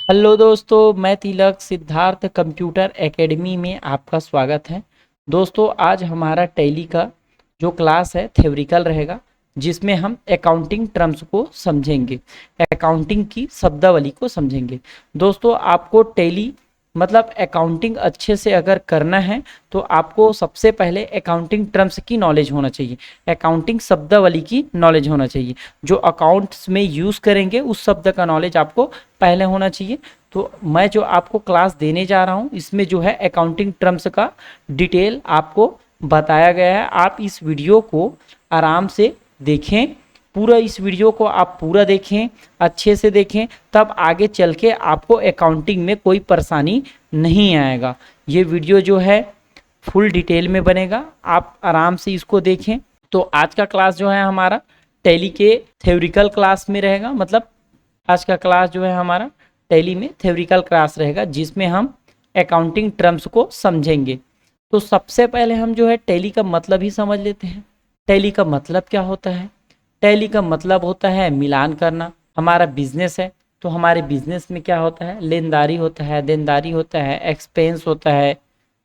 Hello दोस्तों, मैं तिलक Siddharth computer academy में आपका स्वागत है। दोस्तों, आज हमारा टैली का जो क्लास है थ्योरिकल रहेगा, जिसमें हम अकाउंटिंग टर्म्स को समझेंगे, अकाउंटिंग की शब्दावली को समझेंगे। दोस्तों, आपको टैली मतलब अकाउंटिंग अच्छे से अगर करना है तो आपको सबसे पहले अकाउंटिंग टर्म्स की नॉलेज होना चाहिए, अकाउंटिंग शब्दावली की नॉलेज होना चाहिए। जो अकाउंट्स में यूज़ करेंगे उस शब्द का नॉलेज आपको पहले होना चाहिए। तो मैं जो आपको क्लास देने जा रहा हूँ इसमें जो है अकाउंटिंग टर्म्स का डिटेल आपको बताया गया है। आप इस वीडियो को आराम से देखें, पूरा इस वीडियो को आप पूरा देखें, अच्छे से देखें, तब आगे चल के आपको अकाउंटिंग में कोई परेशानी नहीं आएगा। ये वीडियो जो है फुल डिटेल में बनेगा, आप आराम से इसको देखें। तो आज का क्लास जो है हमारा टैली के थ्योरिकल क्लास में रहेगा, मतलब आज का क्लास जो है हमारा टैली में थ्योरिकल क्लास रहेगा, जिसमें हम अकाउंटिंग टर्म्स को समझेंगे। तो सबसे पहले हम जो है टैली का मतलब ही समझ लेते हैं। टैली का मतलब क्या होता है? टैली का मतलब होता है मिलान करना। हमारा बिजनेस है तो हमारे बिजनेस में क्या होता है? लेनदारी होता है, देनदारी होता है, एक्सपेंस होता है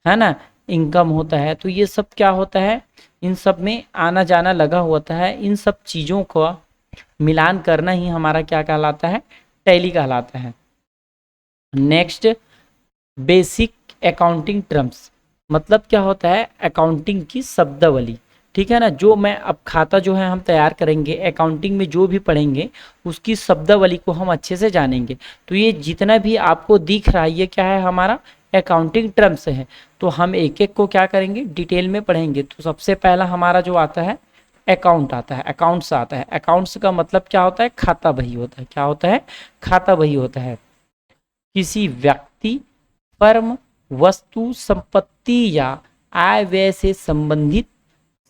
ना, इनकम होता है। तो ये सब क्या होता है? इन सब में आना जाना लगा होता है। इन सब चीज़ों का मिलान करना ही हमारा क्या कहलाता है? टैली कहलाता है। नेक्स्ट, बेसिक अकाउंटिंग टर्म्स मतलब क्या होता है? अकाउंटिंग की शब्दावली, ठीक है ना। जो मैं अब खाता जो है हम तैयार करेंगे, अकाउंटिंग में जो भी पढ़ेंगे उसकी शब्दावली को हम अच्छे से जानेंगे। तो ये जितना भी आपको दिख रहा है ये क्या है? हमारा अकाउंटिंग टर्म्स है। तो हम एक एक को क्या करेंगे? डिटेल में पढ़ेंगे। तो सबसे पहला हमारा जो आता है अकाउंट आता है, अकाउंट्स आता है। अकाउंट्स का मतलब क्या होता है? खाता बही होता है। क्या होता है? खाता बही होता है। किसी व्यक्ति, फर्म, वस्तु, संपत्ति या आय व्यय से संबंधित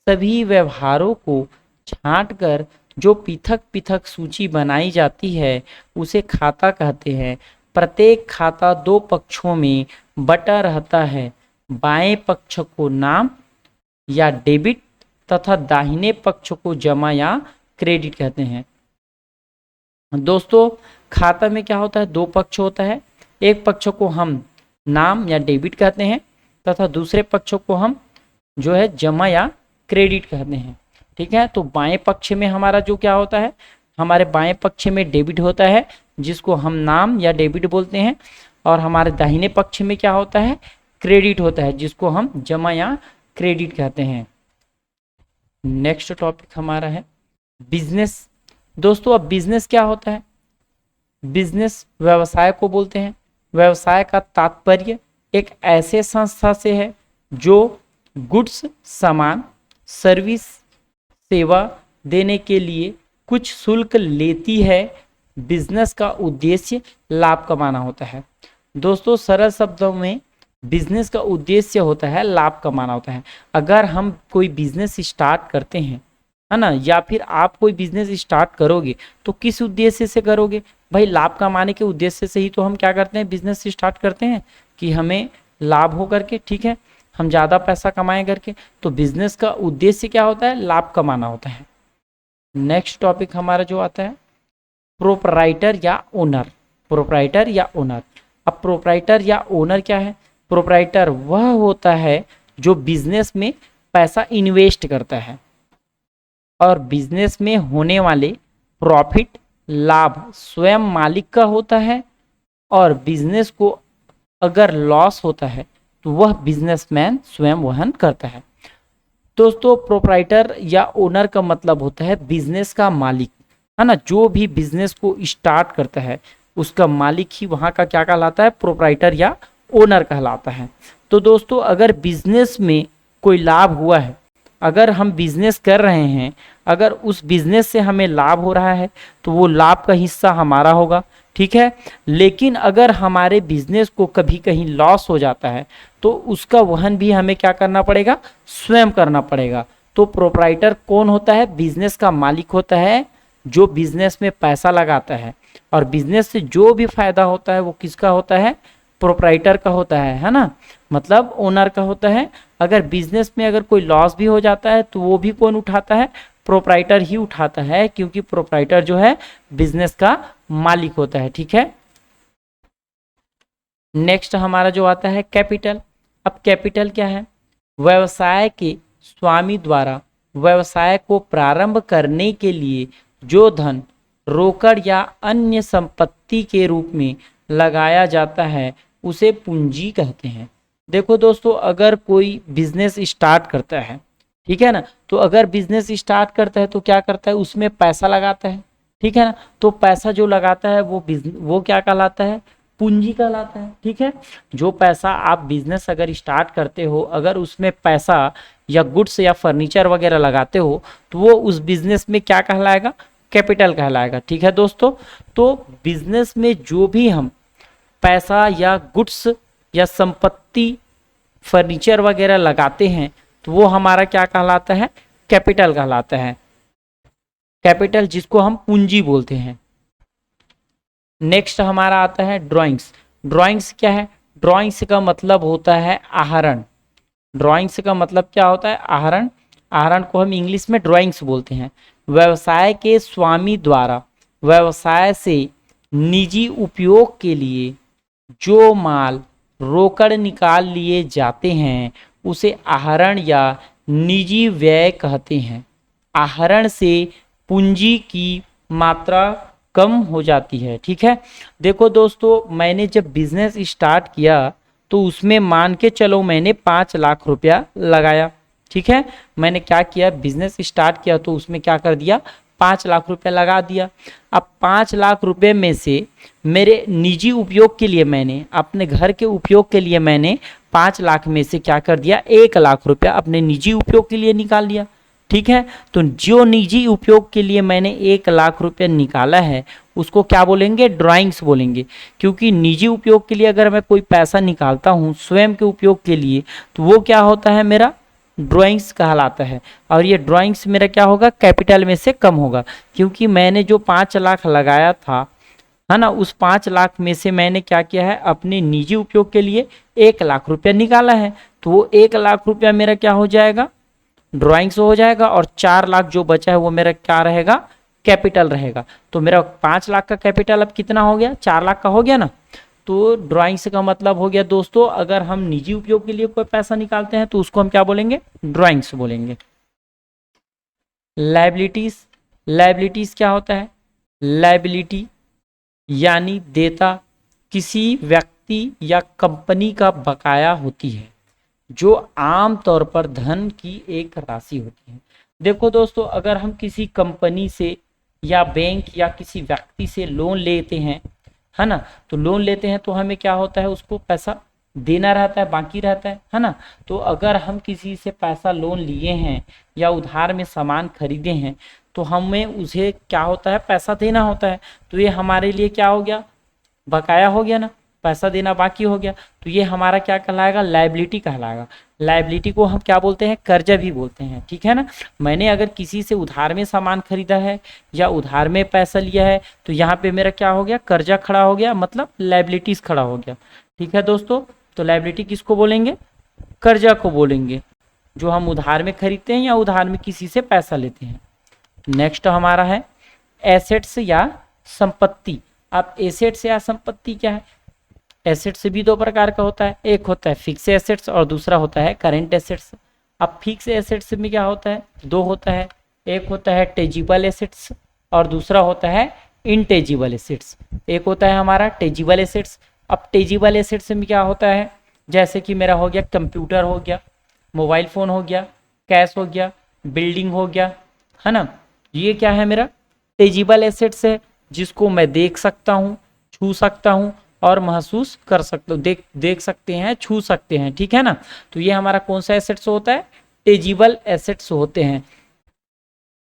सभी व्यवहारों को छांटकर जो पृथक पृथक सूची बनाई जाती है उसे खाता कहते हैं। प्रत्येक खाता दो पक्षों में बटा रहता है। बाएं पक्ष को नाम या डेबिट तथा दाहिने पक्ष को जमा या क्रेडिट कहते हैं। दोस्तों, खाता में क्या होता है? दो पक्ष होता है। एक पक्ष को हम नाम या डेबिट कहते हैं तथा दूसरे पक्ष को हम जो है जमा या क्रेडिट कहते हैं, ठीक है। तो बाएं पक्ष में हमारा जो क्या होता है? हमारे बाएं पक्ष में डेबिट होता है, जिसको हम नाम या डेबिट बोलते हैं, और हमारे दाहिने पक्ष में क्या होता है? क्रेडिट होता है, जिसको हम जमा या क्रेडिट कहते हैं। नेक्स्ट टॉपिक हमारा है बिजनेस। दोस्तों, अब बिजनेस क्या होता है? बिजनेस व्यवसाय को बोलते हैं। व्यवसाय का तात्पर्य एक ऐसे संस्था से है जो गुड्स, सामान, सर्विस, सेवा देने के लिए कुछ शुल्क लेती है। बिजनेस का उद्देश्य लाभ कमाना होता है। दोस्तों, सरल शब्दों में बिजनेस का उद्देश्य होता है लाभ कमाना होता है। अगर हम कोई बिजनेस स्टार्ट करते हैं, है ना, या फिर आप कोई बिजनेस स्टार्ट करोगे तो किस उद्देश्य से करोगे? भाई लाभ कमाने के उद्देश्य से ही तो हम क्या करते हैं? बिजनेस स्टार्ट करते हैं कि हमें लाभ हो करके, ठीक है, हम ज़्यादा पैसा कमाएं करके। तो बिजनेस का उद्देश्य क्या होता है? लाभ कमाना होता है। नेक्स्ट टॉपिक हमारा जो आता है प्रोपराइटर या ओनर। प्रोपराइटर या ओनर। अब प्रोपराइटर या ओनर क्या है? प्रोपराइटर वह होता है जो बिजनेस में पैसा इन्वेस्ट करता है और बिजनेस में होने वाले प्रॉफिट, लाभ स्वयं मालिक का होता है, और बिजनेस को अगर लॉस होता है तो वह बिजनेसमैन स्वयं वहन करता है। दोस्तों, प्रोपराइटर या ओनर का मतलब होता है बिजनेस का मालिक, है ना। जो भी बिजनेस को स्टार्ट करता है उसका मालिक ही वहाँ का क्या कहलाता है? प्रोपराइटर या ओनर कहलाता है। तो दोस्तों, अगर बिजनेस में कोई लाभ हुआ है, अगर हम बिजनेस कर रहे हैं, अगर उस बिजनेस से हमें लाभ हो रहा है तो वो लाभ का हिस्सा हमारा होगा, ठीक है। लेकिन अगर हमारे बिजनेस को कभी कहीं लॉस हो जाता है तो उसका वहन भी हमें क्या करना पड़ेगा? स्वयं करना पड़ेगा। तो प्रोपराइटर कौन होता है? बिजनेस का मालिक होता है जो बिजनेस में पैसा लगाता है, और बिजनेस से जो भी फायदा होता है वो किसका होता है? प्रोपराइटर का होता है ना, मतलब ओनर का होता है। अगर बिजनेस में अगर कोई लॉस भी हो जाता है तो वो भी कौन उठाता है? प्रोपराइटर ही उठाता है, क्योंकि प्रोपराइटर जो है बिजनेस का मालिक होता है, ठीक है। नेक्स्ट हमारा जो आता है कैपिटल। अब कैपिटल क्या है? व्यवसाय के स्वामी द्वारा व्यवसाय को प्रारंभ करने के लिए जो धन रोकड़ या अन्य संपत्ति के रूप में लगाया जाता है उसे पूंजी कहते हैं। देखो दोस्तों, अगर कोई बिजनेस स्टार्ट करता है, ठीक है ना, तो अगर बिजनेस स्टार्ट करता है तो क्या करता है, उसमें पैसा लगाता है, ठीक है ना। तो पैसा जो लगाता है वो क्या कहलाता है? पूंजी कहलाता है, ठीक है। जो पैसा आप बिजनेस अगर स्टार्ट करते हो, अगर उसमें पैसा या गुड्स या फर्नीचर वगैरह लगाते हो तो वो उस बिजनेस में क्या कहलाएगा? कैपिटल कहलाएगा, ठीक है दोस्तों। तो बिजनेस में जो भी हम पैसा या गुड्स या संपत्ति फर्नीचर वगैरह लगाते हैं तो वो हमारा क्या कहलाता है? कैपिटल कहलाता है। कैपिटल जिसको हम पूंजी बोलते हैं। नेक्स्ट हमारा आता है ड्राइंग्स। ड्राइंग्स क्या है? ड्राइंग्स का मतलब होता है आहरण। ड्राइंग्स का मतलब क्या होता है? आहरण। आहरण को हम इंग्लिश में ड्राइंग्स बोलते हैं। व्यवसाय के स्वामी द्वारा व्यवसाय से निजी उपयोग के लिए जो माल रोकड़ निकाल लिए जाते हैं उसे आहरण या निजी व्यय कहते हैं। आहरण से पूंजी की मात्रा कम हो जाती है, ठीक है। देखो दोस्तों, मैंने जब बिजनेस स्टार्ट किया तो उसमें मान के चलो मैंने 5 लाख रुपया लगाया, ठीक है। मैंने क्या किया, बिजनेस स्टार्ट किया तो उसमें क्या कर दिया, 5 लाख रुपया लगा दिया। अब 5 लाख रुपए में से मेरे निजी उपयोग के लिए, मैंने अपने घर के उपयोग के लिए मैंने 5 लाख में से क्या कर दिया, 1 लाख रुपया अपने निजी उपयोग के लिए निकाल लिया, ठीक है। तो जो निजी उपयोग के लिए मैंने 1 लाख रुपया निकाला है उसको क्या बोलेंगे? ड्राइंग्स बोलेंगे। क्योंकि निजी उपयोग के लिए अगर मैं कोई पैसा निकालता हूँ स्वयं के उपयोग के लिए तो वो क्या होता है, मेरा ड्राइंग्स कहलाता है। और ये ड्राइंग्स मेरा क्या होगा, कैपिटल में से कम होगा। क्योंकि मैंने जो 5 लाख लगाया था, है ना, उस 5 लाख में से मैंने क्या किया है, अपने निजी उपयोग के लिए 1 लाख रुपया निकाला है। तो वो 1 लाख रुपया मेरा क्या हो जाएगा, ड्राइंग्स हो जाएगा। और 4 लाख जो बचा है वो मेरा क्या रहेगा, कैपिटल रहेगा। तो मेरा 5 लाख का कैपिटल अब कितना हो गया, 4 लाख का हो गया ना। तो ड्राइंग्स का मतलब हो गया दोस्तों, अगर हम निजी उपयोग के लिए कोई पैसा निकालते हैं तो उसको हम क्या बोलेंगे, ड्राइंग्स बोलेंगे। लायबिलिटीज। लायबिलिटीज क्या होता है? लायबिलिटी यानी देयता किसी व्यक्ति या कंपनी का बकाया होती है जो आम तौर पर धन की एक राशि होती है। देखो दोस्तों, अगर हम किसी कंपनी से या बैंक या किसी व्यक्ति से लोन लेते हैं, है ना, तो लोन लेते हैं तो हमें क्या होता है, उसको पैसा देना रहता है, बाकी रहता है ना। तो अगर हम किसी से पैसा लोन लिए हैं या उधार में सामान खरीदे हैं तो हमें उसे क्या होता है, पैसा देना होता है। तो ये हमारे लिए क्या हो गया, बकाया हो गया ना, पैसा देना बाकी हो गया। तो ये हमारा क्या कहलाएगा, लायबिलिटी कहलाएगा। लायबिलिटी को हम क्या बोलते हैं, कर्जा भी बोलते हैं, ठीक है ना। मैंने अगर किसी से उधार में सामान खरीदा है या उधार में पैसा लिया है तो यहाँ पे मेरा क्या हो गया, कर्जा खड़ा हो गया, मतलब लायबिलिटीज खड़ा हो गया, ठीक है दोस्तों। तो लायबिलिटी किसको बोलेंगे, कर्जा को बोलेंगे, जो हम उधार में खरीदते हैं या उधार में किसी से पैसा लेते हैं। नेक्स्ट हमारा है एसेट्स या संपत्ति। अब एसेट्स या संपत्ति क्या है? एसेट्स भी 2 प्रकार का होता है, एक होता है फिक्स एसेट्स और दूसरा होता है करेंट एसेट्स। अब फिक्स एसेट्स में क्या होता है, 2 होता है, एक होता है टेजिबल एसेट्स और दूसरा होता है इनटेजिबल एसेट्स। एक होता है हमारा टेजिबल एसेट्स। अब टेजिबल एसेट्स में क्या होता है, जैसे कि मेरा हो गया कंप्यूटर हो गया, मोबाइल फ़ोन हो गया, कैश हो गया, बिल्डिंग हो गया, है ना। ये क्या है, मेरा टेजिबल एसेट्स है, जिसको मैं देख सकता हूँ, छू सकता हूँ और महसूस कर सकते हो, देख सकते हैं, छू सकते हैं, ठीक है ना। तो ये हमारा कौन सा एसेट्स होता है, टेजिबल एसेट्स होते हैं,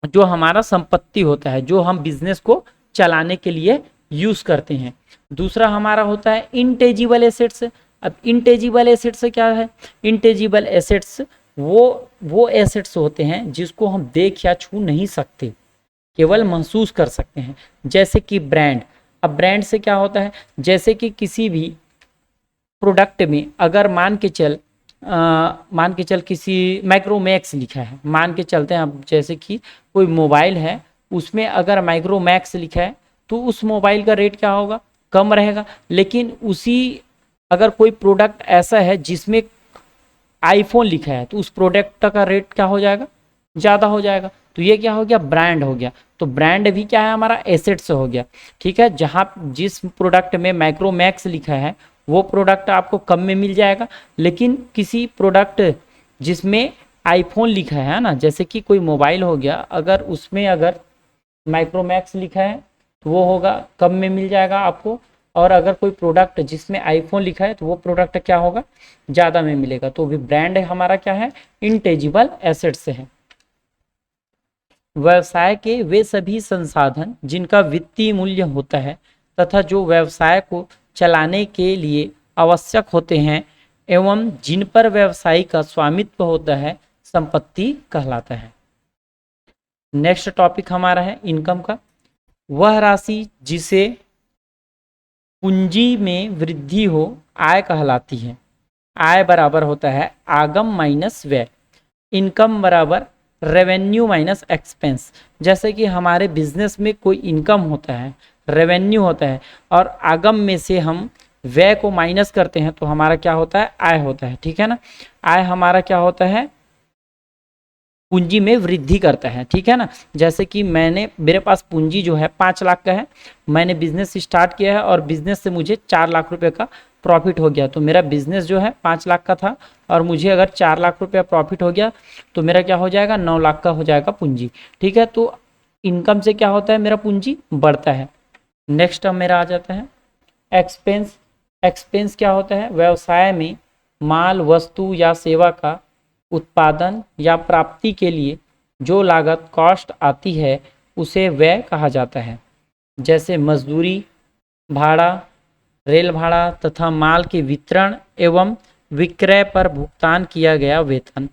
जो हमारा संपत्ति होता है, जो हम बिजनेस को चलाने के लिए यूज करते हैं। दूसरा हमारा होता है इनटेजिबल एसेट्स। अब इनटेजिबल एसेट्स क्या है, इनटेजिबल एसेट्स वो एसेट्स होते हैं जिसको हम देख या छू नहीं सकते, केवल महसूस कर सकते हैं, जैसे कि ब्रांड। अब ब्रांड से क्या होता है, जैसे कि किसी भी प्रोडक्ट में अगर मान के चल किसी माइक्रोमैक्स लिखा है, मान के चलते हैं, अब जैसे कि कोई मोबाइल है उसमें अगर माइक्रोमैक्स लिखा है तो उस मोबाइल का रेट क्या होगा, कम रहेगा। लेकिन उसी अगर कोई प्रोडक्ट ऐसा है जिसमें आईफोन लिखा है तो उस प्रोडक्ट का रेट क्या हो जाएगा, ज़्यादा हो जाएगा। तो ये क्या हो गया, ब्रांड हो गया। तो ब्रांड भी क्या है हमारा, एसेट से हो गया। ठीक है, जहाँ जिस प्रोडक्ट में माइक्रोमैक्स लिखा है वो प्रोडक्ट आपको कम में मिल जाएगा, लेकिन किसी प्रोडक्ट जिसमें आईफोन लिखा है ना, जैसे कि कोई मोबाइल हो गया, अगर उसमें अगर माइक्रोमैक्स लिखा है तो वो होगा कम में मिल जाएगा आपको, और अगर कोई प्रोडक्ट जिसमें आईफोन लिखा है तो वो प्रोडक्ट क्या होगा, ज़्यादा में मिलेगा। तो भी ब्रांड हमारा क्या है, इंटेजिबल एसेट से है। व्यवसाय के वे सभी संसाधन जिनका वित्तीय मूल्य होता है तथा जो व्यवसाय को चलाने के लिए आवश्यक होते हैं एवं जिन पर व्यवसायी का स्वामित्व होता है, संपत्ति कहलाता है। नेक्स्ट टॉपिक हमारा है इनकम का। वह राशि जिसे पूंजी में वृद्धि हो आय कहलाती है। आय बराबर होता है आगम माइनस व्यय। इनकम बराबर रेवेन्यू माइनस एक्सपेंस। जैसे कि हमारे बिजनेस में कोई इनकम होता है, रेवेन्यू होता है, और आगम में से हम व्यय को माइनस करते हैं तो हमारा क्या होता है, आय होता है। ठीक है ना, आय हमारा क्या होता है, पूंजी में वृद्धि करता है। ठीक है ना, जैसे कि मेरे पास पूंजी जो है 5 लाख का है, मैंने बिजनेस स्टार्ट किया है और बिजनेस से मुझे 4 लाख रुपए का प्रॉफिट हो गया। तो मेरा बिजनेस जो है 5 लाख का था और मुझे अगर 4 लाख रुपया प्रॉफिट हो गया तो मेरा क्या हो जाएगा, 9 लाख का हो जाएगा पूंजी। ठीक है, तो इनकम से क्या होता है, मेरा पूंजी बढ़ता है। नेक्स्ट अब मेरा आ जाता है एक्सपेंस। एक्सपेंस क्या होता है, व्यवसाय में माल वस्तु या सेवा का उत्पादन या प्राप्ति के लिए जो लागत कॉस्ट आती है उसे व्यय कहा जाता है। जैसे मजदूरी, भाड़ा, रेल भाड़ा तथा माल के वितरण एवं विक्रय पर भुगतान किया गया वेतन,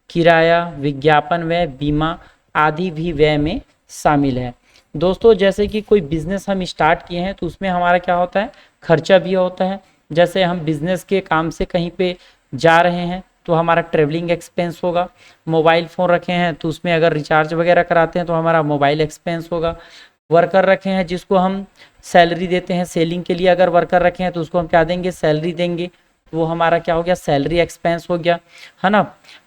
किराया, विज्ञापन व्यय, बीमा आदि भी व्यय में शामिल है। दोस्तों जैसे कि कोई बिजनेस हम स्टार्ट किए हैं तो उसमें हमारा क्या होता है, खर्चा भी होता है। जैसे हम बिजनेस के काम से कहीं पे जा रहे हैं तो हमारा ट्रेवलिंग एक्सपेंस होगा। मोबाइल फ़ोन रखे हैं तो उसमें अगर रिचार्ज वगैरह कराते हैं तो हमारा मोबाइल एक्सपेंस होगा। वर्कर रखे हैं जिसको हम सैलरी देते हैं, सेलिंग के लिए अगर वर्कर रखे हैं तो उसको हम क्या देंगे, सैलरी देंगे, वो हमारा क्या हो गया, सैलरी एक्सपेंस हो गया, है ना।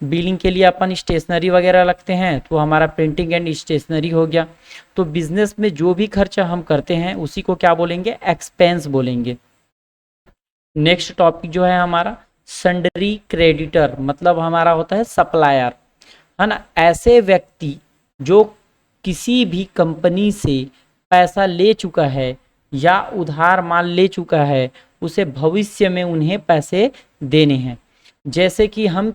बिलिंग के लिए अपन स्टेशनरी वगैरह लगते हैं तो हमारा प्रिंटिंग एंड स्टेशनरी हो गया। तो बिजनेस में जो भी खर्चा हम करते हैं उसी को क्या बोलेंगे, एक्सपेंस बोलेंगे। नेक्स्ट टॉपिक जो है हमारा सन्ड्री क्रेडिटर, मतलब हमारा होता है सप्लायर, है ना। ऐसे व्यक्ति जो किसी भी कंपनी से पैसा ले चुका है या उधार माल ले चुका है उसे भविष्य में उन्हें पैसे देने हैं। जैसे कि हम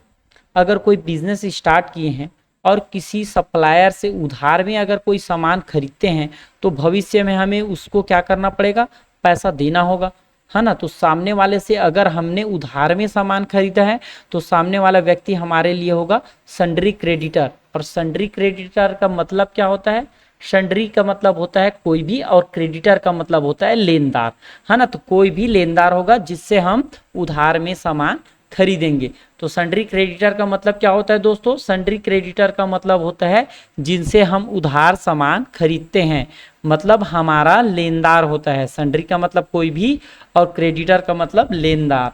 अगर कोई बिजनेस स्टार्ट किए हैं और किसी सप्लायर से उधार में अगर कोई सामान खरीदते हैं तो भविष्य में हमें उसको क्या करना पड़ेगा, पैसा देना होगा, है ना। तो सामने वाले से अगर हमने उधार में सामान खरीदा है तो सामने वाला व्यक्ति हमारे लिए होगा सन्ड्री क्रेडिटर। और सन्ड्री क्रेडिटर का मतलब क्या होता है, सन्ड्री का मतलब होता है कोई भी, और क्रेडिटर का मतलब होता है लेनदार, है ना। तो कोई भी लेनदार होगा जिससे हम उधार में सामान खरीदेंगे। तो सन्ड्री क्रेडिटर का मतलब क्या होता है दोस्तों, सन्ड्री क्रेडिटर का मतलब होता है जिनसे हम उधार सामान खरीदते हैं, मतलब हमारा लेनदार होता है। सन्ड्री का मतलब कोई भी और क्रेडिटर का मतलब लेनदार,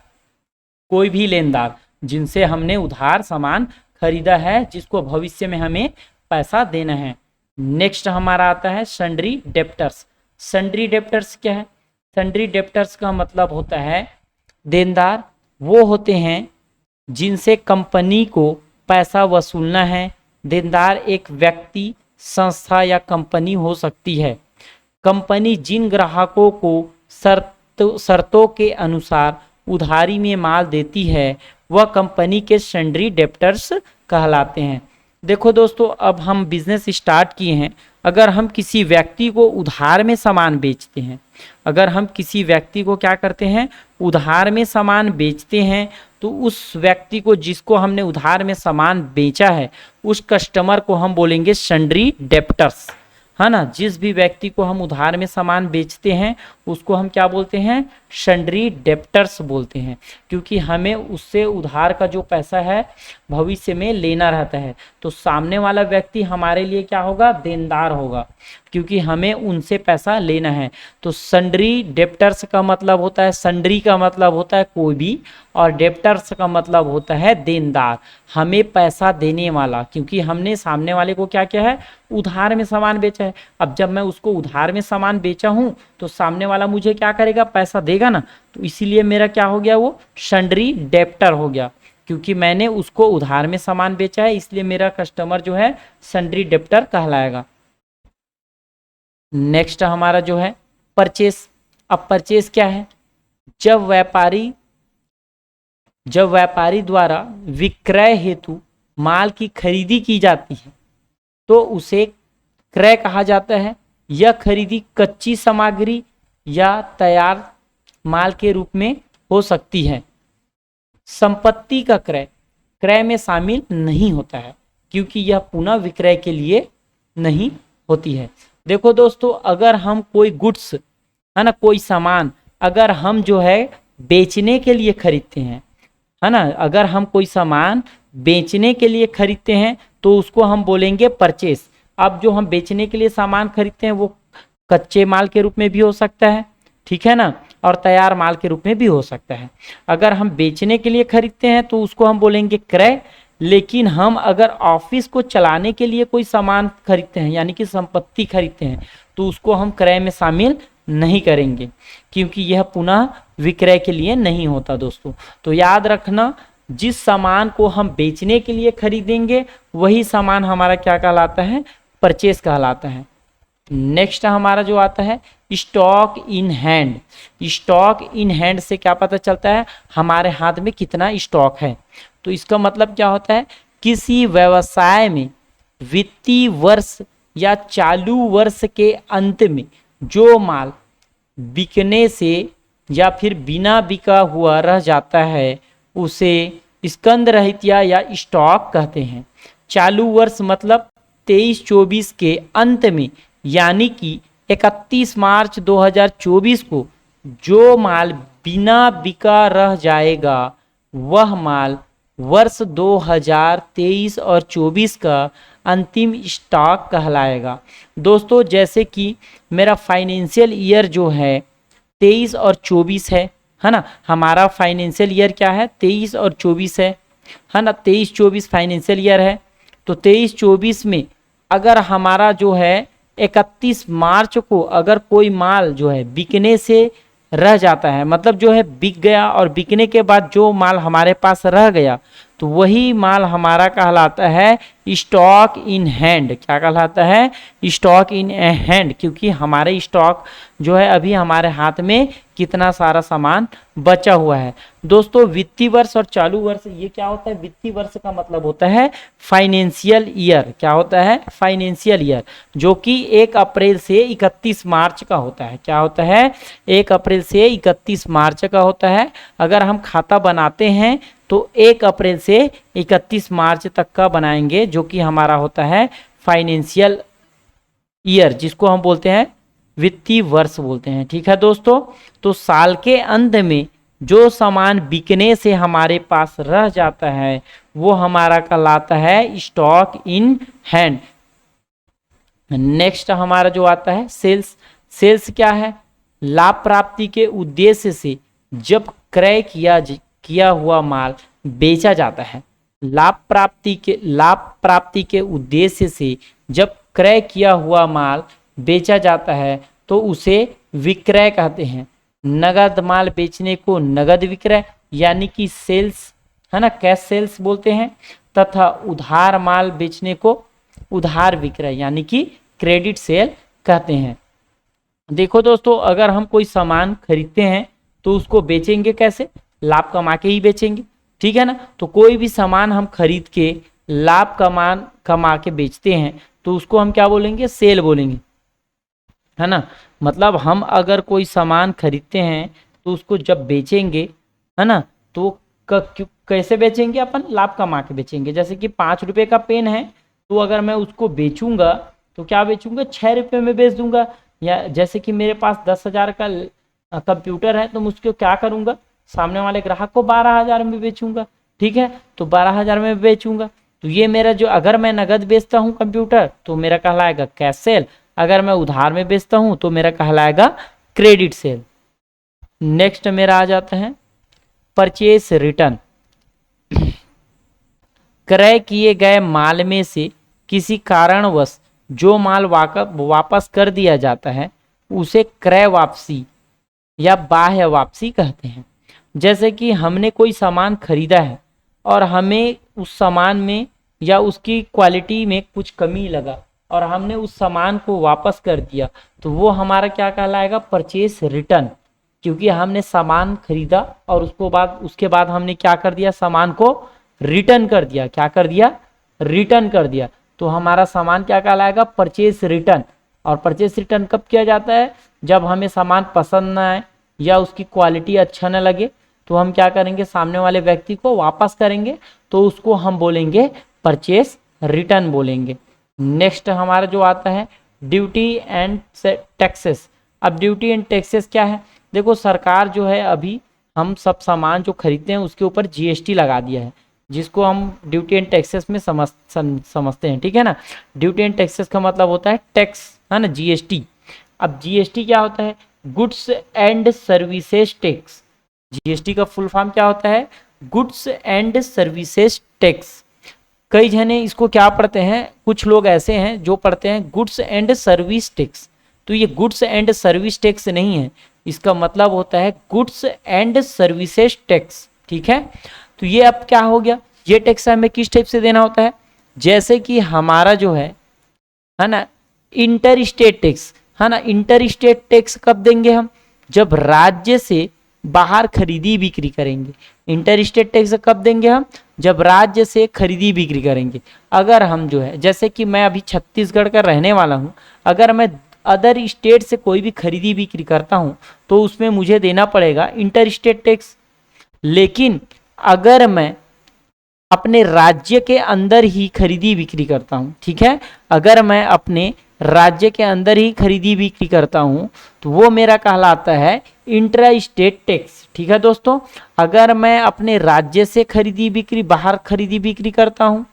कोई भी लेनदार जिनसे हमने उधार सामान खरीदा है जिसको भविष्य में हमें पैसा देना है। नेक्स्ट हमारा आता है सन्ड्री डेप्टर्स। सन्ड्री डेप्टर्स क्या है, सन्ड्री डेप्टर्स का मतलब होता है देनदार वो होते हैं जिनसे कंपनी को पैसा वसूलना है। देनदार एक व्यक्ति, संस्था या कंपनी हो सकती है। कंपनी जिन ग्राहकों को शर्तों के अनुसार उधारी में माल देती है वह कंपनी के सन्ड्री डेप्टर्स कहलाते हैं। देखो दोस्तों, अब हम बिजनेस स्टार्ट किए हैं, अगर हम किसी व्यक्ति को उधार में सामान बेचते हैं, अगर हम किसी व्यक्ति को क्या करते हैं, उधार में सामान बेचते हैं, तो उस व्यक्ति को जिसको हमने उधार में सामान बेचा है उस कस्टमर को हम बोलेंगे सन्ड्री डेप्टर्स, है ना। जिस भी व्यक्ति को हम उधार में सामान बेचते हैं उसको हम क्या बोलते हैं, सन्ड्री डेप्टर्स बोलते हैं, क्योंकि हमें उससे उधार का जो पैसा है भविष्य में लेना रहता है। तो सामने वाला व्यक्ति हमारे लिए क्या होगा, देनदार होगा, क्योंकि हमें उनसे पैसा लेना है। तो सन्ड्री डेप्टर्स का मतलब होता है, सन्ड्री का मतलब होता है कोई भी, और डेप्टर्स का मतलब होता है देनदार, हमें पैसा देने वाला, क्योंकि हमने सामने वाले को क्या किया है, उधार में सामान बेचा है। अब जब मैं उसको उधार में सामान बेचा हूँ तो सामने वाला मुझे क्या करेगा, पैसा देगा ना, तो इसीलिए मेरा क्या हो गया, वो सन्ड्री डेप्टर हो गया, क्योंकि मैंने उसको उधार में सामान बेचा है, इसलिए मेरा कस्टमर जो है सन्ड्री डेप्टर कहलाएगा। नेक्स्ट हमारा जो है परचेस। अब परचेस क्या है, जब व्यापारी द्वारा विक्रय हेतु माल की खरीदी की जाती है तो उसे क्रय कहा जाता है। यह खरीदी कच्ची सामग्री या तैयार माल के रूप में हो सकती है। संपत्ति का क्रय में शामिल नहीं होता है, क्योंकि यह पुनः विक्रय के लिए नहीं होती है। देखो दोस्तों, अगर हम कोई गुड्स है ना, कोई सामान अगर हम जो है बेचने के लिए खरीदते हैं, है ना, अगर हम कोई सामान बेचने के लिए खरीदते हैं तो उसको हम बोलेंगे परचेस। अब जो हम बेचने के लिए सामान खरीदते हैं वो कच्चे माल के रूप में भी हो सकता है, ठीक है ना, और तैयार माल के रूप में भी हो सकता है। अगर हम बेचने के लिए खरीदते हैं तो उसको हम बोलेंगे क्रय, लेकिन हम अगर ऑफिस को चलाने के लिए कोई सामान खरीदते हैं यानी कि संपत्ति खरीदते हैं तो उसको हम क्रय में शामिल नहीं करेंगे, क्योंकि यह पुनः विक्रय के लिए नहीं होता दोस्तों। तो याद रखना, जिस सामान को हम बेचने के लिए खरीदेंगे वही सामान हमारा क्या कहलाता है, परचेस कहलाता है। नेक्स्ट हमारा जो आता है stock in hand. Stock in hand से क्या पता चलता है, हमारे हाथ में कितना स्टॉक है। तो इसका मतलब क्या होता है, किसी व्यवसाय में वित्तीय वर्ष या चालू वर्ष के अंत में जो माल बिकने से या फिर बिना बिका हुआ रह जाता है उसे स्कंद रहितिया या स्टॉक कहते हैं। चालू वर्ष मतलब 23-24 के अंत में, यानी कि 31 मार्च 2024 को जो माल बिना बिका रह जाएगा वह माल वर्ष 2023 और 24 का अंतिम स्टॉक कहलाएगा। दोस्तों, जैसे कि मेरा फाइनेंशियल ईयर जो है 23 और 24 है ना, हमारा फाइनेंशियल ईयर क्या है, 23 और 24 है ना, 23-24 फाइनेंशियल ईयर है। तो 23-24 में अगर हमारा जो है 31 मार्च को अगर कोई माल जो है बिकने से रह जाता है, मतलब जो है बिक गया और बिकने के बाद जो माल हमारे पास रह गया तो वही माल हमारा कहलाता है स्टॉक इन हैंड। क्या कहलाता है, स्टॉक इन हैंड, क्योंकि हमारे स्टॉक जो है अभी हमारे हाथ में कितना सारा सामान बचा हुआ है। दोस्तों, वित्तीय वर्ष और चालू वर्ष ये क्या होता है, वित्तीय वर्ष का मतलब होता है फाइनेंशियल ईयर। क्या होता है, फाइनेंशियल ईयर, जो कि 1 अप्रैल से 31 मार्च का होता है। क्या होता है, 1 अप्रैल से 31 मार्च का होता है। अगर हम खाता बनाते हैं तो 1 अप्रैल से 31 मार्च तक का बनाएंगे, जो कि हमारा होता है फाइनेंशियल ईयर, जिसको हम बोलते हैं वित्तीय वर्ष बोलते हैं। ठीक है दोस्तों, तो साल के अंत में जो सामान बिकने से हमारे पास रह जाता है वो हमारा कहलाता है स्टॉक इन हैंड। नेक्स्ट हमारा जो आता है सेल्स। सेल्स क्या है, लाभ प्राप्ति के उद्देश्य से जब क्रय किया हुआ माल बेचा जाता है। लाभ प्राप्ति के उद्देश्य से जब क्रय किया हुआ माल बेचा जाता है तो उसे विक्रय कहते हैं। नगद माल बेचने को नगद विक्रय यानी कि सेल्स है ना, कैश सेल्स बोलते हैं, तथा उधार माल बेचने को उधार विक्रय यानी कि क्रेडिट सेल कहते हैं। देखो दोस्तों, अगर हम कोई सामान खरीदते हैं तो उसको बेचेंगे कैसे, लाभ कमा के ही बेचेंगे, ठीक है ना। तो कोई भी सामान हम खरीद के लाभ कमा के बेचते हैं तो उसको हम क्या बोलेंगे, सेल बोलेंगे, है ना। मतलब हम अगर कोई सामान खरीदते हैं तो उसको जब बेचेंगे, है ना, तो कैसे बेचेंगे, अपन लाभ कमा के बेचेंगे। जैसे कि 5 रुपये का पेन है तो अगर मैं उसको बेचूंगा तो क्या बेचूंगा, 6 रुपये में बेच दूंगा। या जैसे कि मेरे पास 10,000 का कंप्यूटर है तो मैं उसको क्या करूंगा, सामने वाले ग्राहक को 12,000 में बेचूंगा। ठीक है, तो 12,000 में बेचूंगा, तो ये मेरा जो, अगर मैं नगद बेचता हूँ कंप्यूटर तो मेरा कहलाएगा कैश सेल, अगर मैं उधार में बेचता हूँ तो मेरा कहलाएगा क्रेडिट सेल। नेक्स्ट मेरा आ जाता है परचेस रिटर्न। क्रय किए गए माल में से किसी कारणवश जो माल वापस कर दिया जाता है उसे क्रय वापसी या बाह्य वापसी कहते हैं। जैसे कि हमने कोई सामान खरीदा है और हमें उस सामान में या उसकी क्वालिटी में कुछ कमी लगा और हमने उस सामान को वापस कर दिया, तो वो हमारा क्या कहलाएगा, परचेस रिटर्न। क्योंकि हमने सामान खरीदा और उसके बाद हमने क्या कर दिया, सामान को रिटर्न कर दिया। क्या कर दिया, रिटर्न कर दिया, तो हमारा सामान क्या कहलाएगा, परचेस रिटर्न। और परचेस रिटर्न कब किया जाता है, जब हमें सामान पसंद ना आए या उसकी क्वालिटी अच्छा न लगे, तो हम क्या करेंगे, सामने वाले व्यक्ति को वापस करेंगे, तो उसको हम बोलेंगे परचेस रिटर्न बोलेंगे। नेक्स्ट हमारा जो आता है ड्यूटी एंड टैक्सेस। अब ड्यूटी एंड टैक्सेस क्या है, देखो सरकार जो है अभी हम सब सामान जो खरीदते हैं उसके ऊपर जीएसटी लगा दिया है, जिसको हम ड्यूटी एंड टैक्सेस में समझते हैं। ठीक है ना, ड्यूटी एंड टैक्सेस का मतलब होता है टैक्स, है ना, जीएसटी। अब जीएसटी क्या होता है, goods and services tax. GST का फुल फॉर्म क्या होता है, गुड्स एंड सर्विसेज टैक्स। कई जने इसको क्या पढ़ते हैं, कुछ लोग ऐसे हैं जो पढ़ते हैं गुड्स एंड सर्विस टैक्स, तो ये गुड्स एंड सर्विस टैक्स नहीं है, इसका मतलब होता है गुड्स एंड सर्विसेज टैक्स। ठीक है, तो ये अब क्या हो गया, ये टैक्स हमें किस टाइप से देना होता है, जैसे कि हमारा जो है ना इंटर स्टेट टैक्स, है ना, इंटर स्टेट टैक्स कब देंगे हम, जब राज्य से बाहर खरीदी बिक्री करेंगे। इंटर स्टेट टैक्स कब देंगे हम, जब राज्य से खरीदी बिक्री करेंगे। अगर हम जो है, जैसे कि मैं अभी छत्तीसगढ़ का रहने वाला हूँ, अगर मैं अदर स्टेट से कोई भी खरीदी बिक्री करता हूँ तो उसमें मुझे देना पड़ेगा इंटर स्टेट टैक्स। लेकिन अगर मैं अपने राज्य के अंदर ही खरीदी बिक्री करता हूँ, ठीक है, अगर मैं अपने राज्य के अंदर ही खरीदी बिक्री करता हूँ तो वो मेरा कहलाता है इंट्रा स्टेट टैक्स। ठीक है दोस्तों, अगर मैं अपने राज्य से खरीदी बिक्री बाहर खरीदी बिक्री करता हूँ,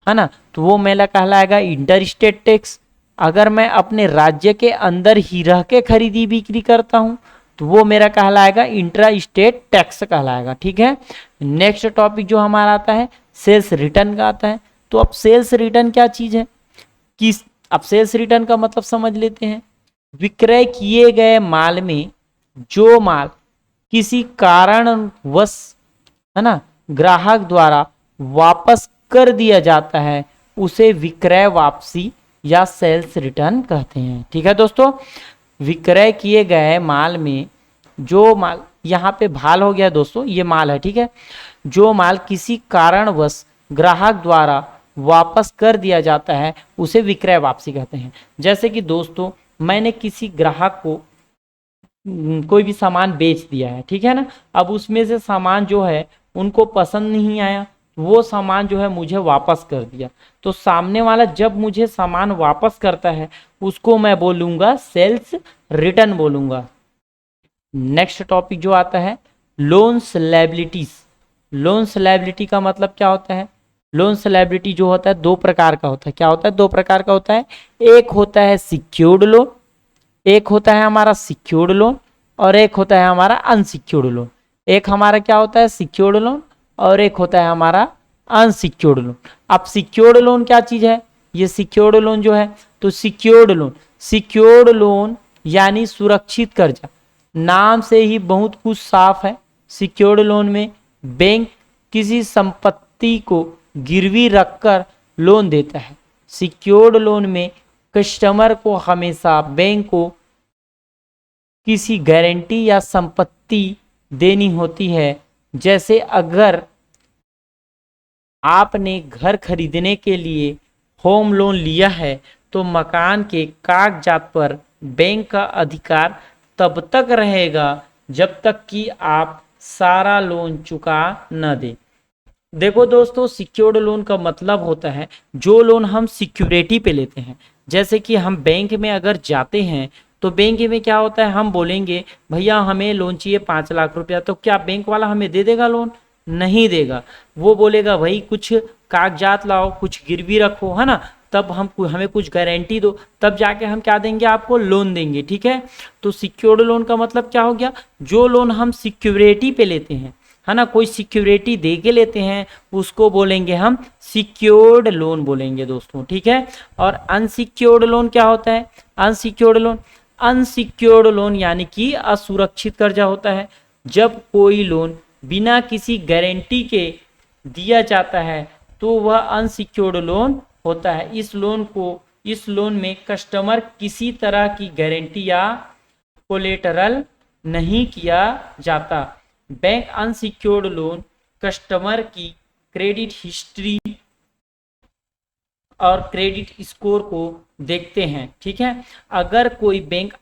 है ना, तो वो मेरा कहलाएगा इंटर स्टेट टैक्स। अगर मैं अपने राज्य के अंदर ही रह के खरीदी बिक्री करता हूँ तो वो मेरा कहलाएगा इंट्रा स्टेट टैक्स कहलाएगा। ठीक है, नेक्स्ट टॉपिक जो हमारा आता है सेल्स रिटर्न का आता है। तो अब सेल्स रिटर्न क्या चीज है, किस, अब सेल्स रिटर्न का मतलब समझ लेते हैं। विक्रय किए गए माल में जो माल किसी कारणवश, है ना, ग्राहक द्वारा वापस कर दिया जाता है उसे विक्रय वापसी या सेल्स रिटर्न कहते हैं। ठीक है दोस्तों, विक्रय किए गए माल में जो माल, यहाँ पे भाल हो गया दोस्तों, ये माल है। ठीक है, जो माल किसी कारणवश ग्राहक द्वारा वापस कर दिया जाता है उसे विक्रय वापसी कहते हैं। जैसे कि दोस्तों मैंने किसी ग्राहक को कोई भी सामान बेच दिया है, ठीक है ना, अब उसमें से सामान जो है उनको पसंद नहीं आया, वो सामान जो है मुझे वापस कर दिया, तो सामने वाला जब मुझे सामान वापस करता है उसको मैं बोलूंगा सेल्स रिटर्न बोलूंगा। नेक्स्ट टॉपिक जो आता है लोन्स लायबिलिटीज। लोन्स लायबिलिटी का मतलब क्या होता है, लोन्स लायबिलिटी जो होता है दो प्रकार का होता है। क्या होता है, दो प्रकार का होता है। एक होता है सिक्योर्ड लोन, एक होता है हमारा सिक्योर्ड लोन और एक होता है हमारा अनसिक्योर्ड लोन। एक हमारा क्या होता है, सिक्योर्ड लोन, और एक होता है हमारा अनसिक्योर्ड लोन। अब सिक्योर्ड लोन क्या चीज है, ये सिक्योर्ड लोन जो है, तो सिक्योर्ड लोन यानी सुरक्षित कर्जा, नाम से ही बहुत कुछ साफ है। सिक्योर्ड लोन में बैंक किसी संपत्ति को गिरवी रखकर लोन देता है। सिक्योर्ड लोन में कस्टमर को हमेशा बैंक को किसी गारंटी या संपत्ति देनी होती है। जैसे अगर आपने घर खरीदने के लिए होम लोन लिया है तो मकान के कागजात पर बैंक का अधिकार तब तक रहेगा जब तक कि आप सारा लोन चुका न दें। देखो दोस्तों, सिक्योर्ड लोन का मतलब होता है जो लोन हम सिक्योरिटी पे लेते हैं। जैसे कि हम बैंक में अगर जाते हैं तो बैंक में क्या होता है, हम बोलेंगे भैया हमें लोन चाहिए 5 लाख रुपया, तो क्या बैंक वाला हमें दे देगा लोन? नहीं देगा। वो बोलेगा भाई कुछ कागजात लाओ, कुछ गिरवी रखो, है ना, तब हम हमें कुछ गारंटी दो, तब जाके हम क्या देंगे, आपको लोन देंगे। ठीक है, तो सिक्योर्ड लोन का मतलब क्या हो गया, जो लोन हम सिक्योरिटी पे लेते हैं, है ना, कोई सिक्योरिटी दे के लेते हैं, उसको बोलेंगे हम सिक्योर्ड लोन बोलेंगे दोस्तों। ठीक है, और अनसिक्योर्ड लोन क्या होता है? अनसिक्योर्ड लोन यानी कि असुरक्षित कर्जा होता है। जब कोई लोन बिना किसी गारंटी के दिया जाता है तो वह अनसिक्योर्ड लोन होता है। इस लोन में कस्टमर किसी तरह की गारंटी या कोलेटरल नहीं किया जाता। बैंक अनसिक्योर्ड लोन कस्टमर की क्रेडिट हिस्ट्री और क्रेडिट स्कोर को देखते हैं। ठीक है, अगर कोई बैंक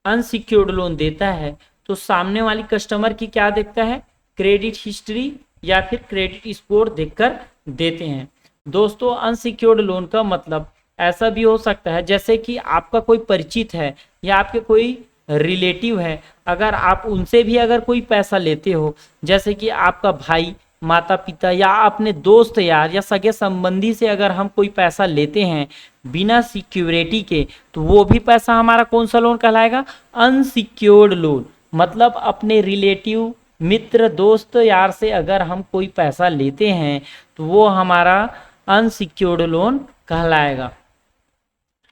अनसिक्योर्ड लोन देता है तो सामने वाली कस्टमर की क्या देखता है, क्रेडिट हिस्ट्री या फिर क्रेडिट स्कोर देखकर देते हैं। दोस्तों अनसिक्योर्ड लोन का मतलब ऐसा भी हो सकता है जैसे कि आपका कोई परिचित है या आपके कोई रिलेटिव है, अगर आप उनसे भी अगर कोई पैसा लेते हो, जैसे कि आपका भाई, माता पिता या अपने दोस्त यार या सगे संबंधी से अगर हम कोई पैसा लेते हैं बिना सिक्योरिटी के, तो वो भी पैसा हमारा कौन सा लोन कहलाएगा, अनसिक्योर्ड लोन। मतलब अपने रिलेटिव, मित्र, दोस्त यार से अगर हम कोई पैसा लेते हैं तो वो हमारा अनसिक्योर्ड लोन कहलाएगा।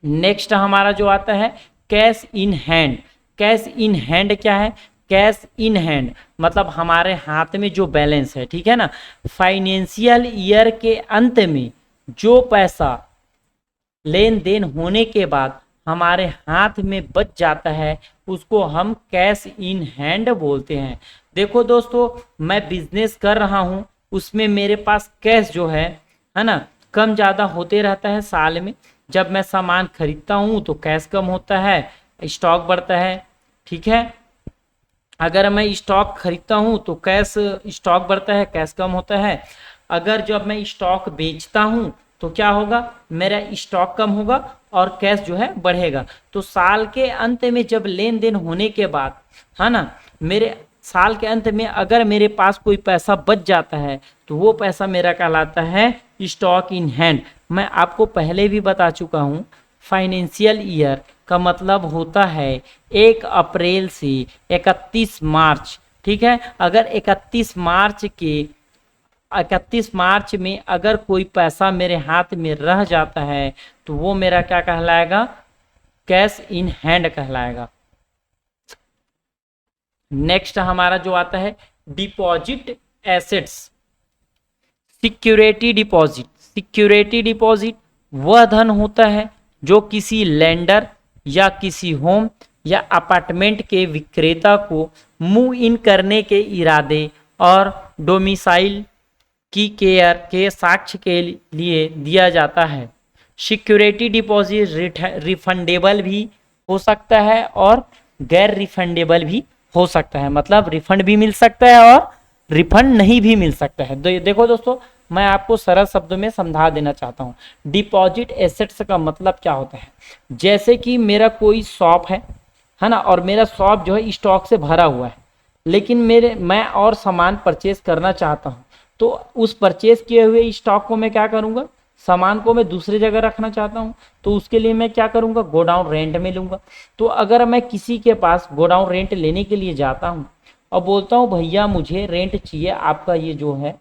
नेक्स्ट हमारा जो आता है cash in hand. Cash in hand क्या है? कैश इन हैंड मतलब हमारे हाथ में जो बैलेंस है, ठीक है ना, फाइनेंशियल ईयर के अंत में जो पैसा लेन देन होने के बाद हमारे हाथ में बच जाता है उसको हम कैश इन हैंड बोलते हैं। देखो दोस्तों, मैं बिजनेस कर रहा हूं, उसमें मेरे पास कैश जो है ना, कम ज़्यादा होते रहता है साल में। जब मैं सामान खरीदता हूं तो कैश कम होता है, स्टॉक बढ़ता है। ठीक है, अगर मैं स्टॉक खरीदता हूं तो कैश, स्टॉक बढ़ता है, कैश कम होता है। अगर जब मैं स्टॉक बेचता हूं तो क्या होगा, मेरा स्टॉक कम होगा और कैश जो है बढ़ेगा। तो साल के अंत में जब लेन देन होने के बाद, है ना, मेरे साल के अंत में अगर मेरे पास कोई पैसा बच जाता है तो वो पैसा मेरा कहलाता है स्टॉक इन हैंड। मैं आपको पहले भी बता चुका हूँ, फाइनेंशियल ईयर का मतलब होता है 1 अप्रैल से 31 मार्च। ठीक है, अगर 31 मार्च में अगर कोई पैसा मेरे हाथ में रह जाता है तो वो मेरा क्या कहलाएगा, कैश इन हैंड कहलाएगा। नेक्स्ट हमारा जो आता है deposit assets. Security deposit. Security deposit वह धन होता है जो किसी लेंडर या किसी होम या अपार्टमेंट के विक्रेता को मूव इन करने के इरादे और डोमिसाइल की केयर के साक्ष्य के लिए दिया जाता है। सिक्योरिटी डिपॉजिट रिफंडेबल भी हो सकता है और गैर रिफंडेबल भी हो सकता है, मतलब रिफंड भी मिल सकता है और रिफंड नहीं भी मिल सकता है। देखो दोस्तों, मैं आपको सरल शब्दों में समझा देना चाहता हूँ। डिपॉजिट एसेट्स का मतलब क्या होता है, जैसे कि मेरा कोई शॉप है ना, और मेरा शॉप जो है स्टॉक से भरा हुआ है, लेकिन मैं और सामान परचेज करना चाहता हूँ, तो उस परचेज किए हुए स्टॉक को मैं क्या करूँगा, सामान को मैं दूसरी जगह रखना चाहता हूँ, तो उसके लिए मैं क्या करूँगा, गोडाउन रेंट में लूँगा। तो अगर मैं किसी के पास गोडाउन रेंट लेने के लिए जाता हूँ और बोलता हूँ भैया मुझे रेंट चाहिए, आपका ये जो है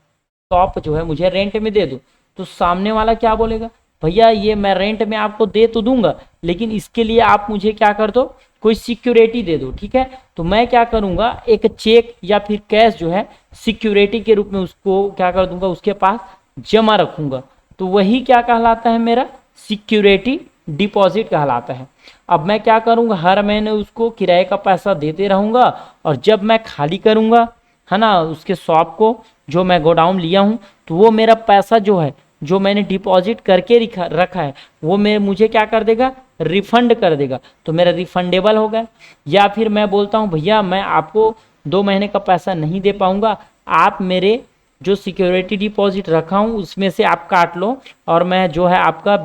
शॉप जो है मुझे रेंट में दे दो, तो सामने वाला क्या बोलेगा, भैया ये मैं रेंट में आपको दे तो दूंगा, लेकिन इसके लिए आप मुझे क्या कर दो, कोई सिक्योरिटी दे दो। ठीक है, तो मैं क्या करूँगा, एक चेक या फिर कैश जो है सिक्योरिटी के रूप में उसको क्या कर दूंगा, उसके पास जमा रखूँगा। तो वही क्या कहलाता है, मेरा सिक्योरिटी डिपॉजिट कहलाता है। अब मैं क्या करूँगा, हर महीने उसको किराए का पैसा देते रहूँगा, और जब मैं खाली करूँगा, है ना, उसके शॉप को, जो मैं गोडाउन लिया हूँ, तो वो मेरा पैसा जो है, जो मैंने डिपॉजिट करके रखा है, वो मुझे क्या कर देगा, रिफंड कर देगा। तो मेरा रिफंडेबल हो गया। या फिर मैं बोलता हूँ भैया मैं आपको 2 महीने का पैसा नहीं दे पाऊँगा, आप मेरे जो सिक्योरिटी डिपॉजिट रखा हूँ उसमें से आप काट लो, और मैं जो है आपका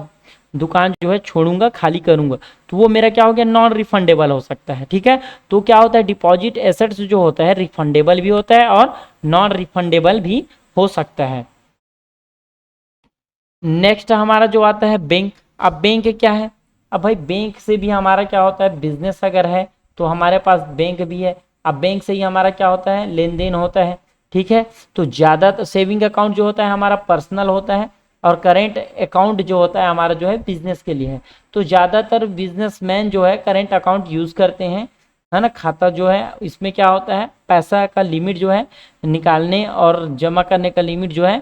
दुकान जो है छोड़ूंगा, खाली करूंगा, तो वो मेरा क्या हो गया, नॉन रिफंडेबल हो सकता है। ठीक है, तो क्या होता है, डिपॉजिट एसेट्स जो होता है रिफंडेबल भी होता है और नॉन रिफंडेबल भी हो सकता है। नेक्स्ट हमारा जो आता है बैंक। अब बैंक क्या है, अब भाई बैंक से भी हमारा क्या होता है, बिजनेस अगर है तो हमारे पास बैंक भी है। अब बैंक से ही हमारा क्या होता है, लेन देन होता है। ठीक है, तो ज़्यादा सेविंग अकाउंट जो होता है हमारा पर्सनल होता है और करेंट अकाउंट जो होता है हमारा जो है बिजनेस के लिए है। तो ज़्यादातर बिजनेसमैन जो है करेंट अकाउंट यूज़ करते हैं, है ना। खाता जो है इसमें क्या होता है, पैसा का लिमिट जो है निकालने और जमा करने का लिमिट जो है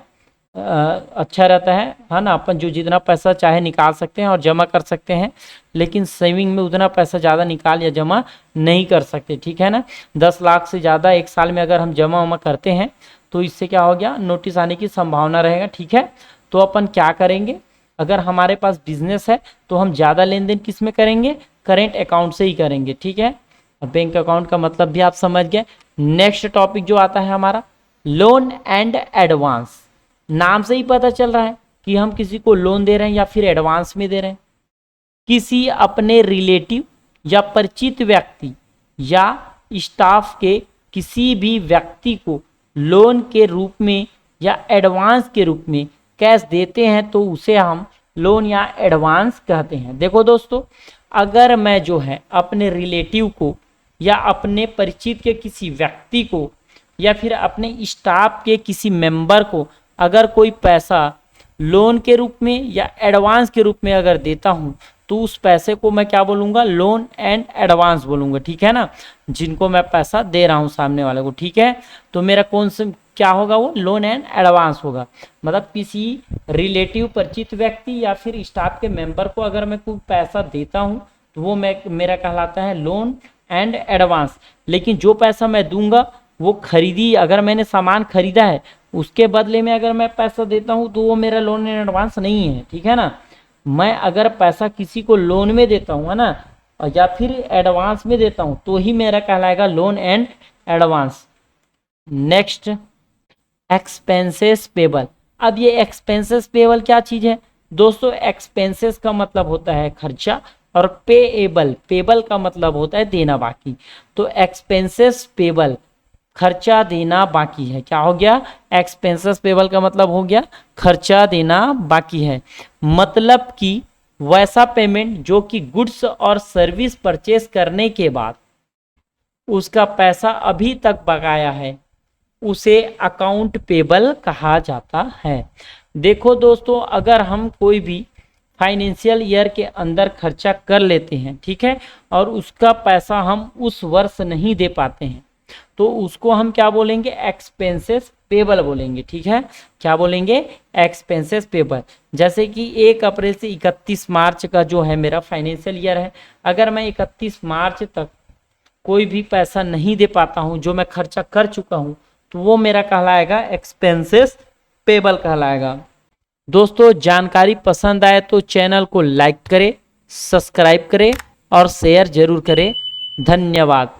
अच्छा रहता है ना। अपन जो जितना पैसा चाहे निकाल सकते हैं और जमा कर सकते हैं, लेकिन सेविंग में उतना पैसा ज़्यादा निकाल या जमा नहीं कर सकते। ठीक है ना, 10 लाख से ज़्यादा एक साल में अगर हम जमा वमा करते हैं तो इससे क्या हो गया, नोटिस आने की संभावना रहेगा। ठीक है, तो अपन क्या करेंगे, अगर हमारे पास बिजनेस है तो हम ज़्यादा लेन देन किस में करेंगे, करेंट अकाउंट से ही करेंगे। ठीक है, बैंक अकाउंट का मतलब भी आप समझ गए। नेक्स्ट टॉपिक जो आता है हमारा, लोन एंड एडवांस। नाम से ही पता चल रहा है कि हम किसी को लोन दे रहे हैं या फिर एडवांस में दे रहे हैं। किसी अपने रिलेटिव या परिचित व्यक्ति या स्टाफ के किसी भी व्यक्ति को लोन के रूप में या एडवांस के रूप में कैश देते हैं तो उसे हम लोन या एडवांस कहते हैं। देखो दोस्तों, अगर मैं जो है अपने रिलेटिव को या अपने परिचित के किसी व्यक्ति को या फिर अपने स्टाफ के किसी मेंबर को अगर कोई पैसा लोन के रूप में या एडवांस के रूप में अगर देता हूं तो उस पैसे को मैं क्या बोलूँगा, लोन एंड एडवांस बोलूँगा। ठीक है ना, जिनको मैं पैसा दे रहा हूँ सामने वाले को। ठीक है, तो मेरा कौन सा क्या होगा, वो लोन एंड एडवांस होगा। मतलब किसी रिलेटिव परिचित व्यक्ति या फिर स्टाफ के मेंबर को अगर मैं कोई पैसा देता हूँ तो वो मेरा कहलाता है लोन एंड एडवांस। लेकिन जो पैसा मैं दूंगा वो खरीदी, अगर मैंने सामान खरीदा है उसके बदले में अगर मैं पैसा देता हूँ तो वो मेरा लोन एंड एडवांस नहीं है। ठीक है ना, मैं अगर पैसा किसी को लोन में देता हूँ, है ना, या फिर एडवांस में देता हूँ तो ही मेरा कहलाएगा loan and advance. Next, expenses payable. अब ये एक्सपेंसेस पेबल क्या चीज़ है दोस्तों, एक्सपेंसेस का मतलब होता है खर्चा और पेएबल, पेबल का मतलब होता है देना बाकी। तो एक्सपेंसेस पेबल खर्चा देना बाकी है, क्या हो गया, एक्सपेंसेस पेबल का मतलब हो गया खर्चा देना बाकी है। मतलब कि वैसा पेमेंट जो कि गुड्स और सर्विस परचेस करने के बाद उसका पैसा अभी तक बकाया है उसे अकाउंट पेबल कहा जाता है। देखो दोस्तों, अगर हम कोई भी फाइनेंशियल ईयर के अंदर खर्चा कर लेते हैं, ठीक है, और उसका पैसा हम उस वर्ष नहीं दे पाते हैं तो उसको हम क्या बोलेंगे, एक्सपेंसेस पेबल बोलेंगे। ठीक है, क्या बोलेंगे, एक्सपेंसेस पेबल। जैसे कि 1 अप्रैल से 31 मार्च का जो है मेरा फाइनेंशियल ईयर है, अगर मैं 31 मार्च तक कोई भी पैसा नहीं दे पाता हूं जो मैं खर्चा कर चुका हूं तो वो मेरा कहलाएगा एक्सपेंसेस पेबल कहलाएगा। दोस्तों, जानकारी पसंद आए तो चैनल को लाइक करें, सब्सक्राइब करें और शेयर जरूर करें। धन्यवाद।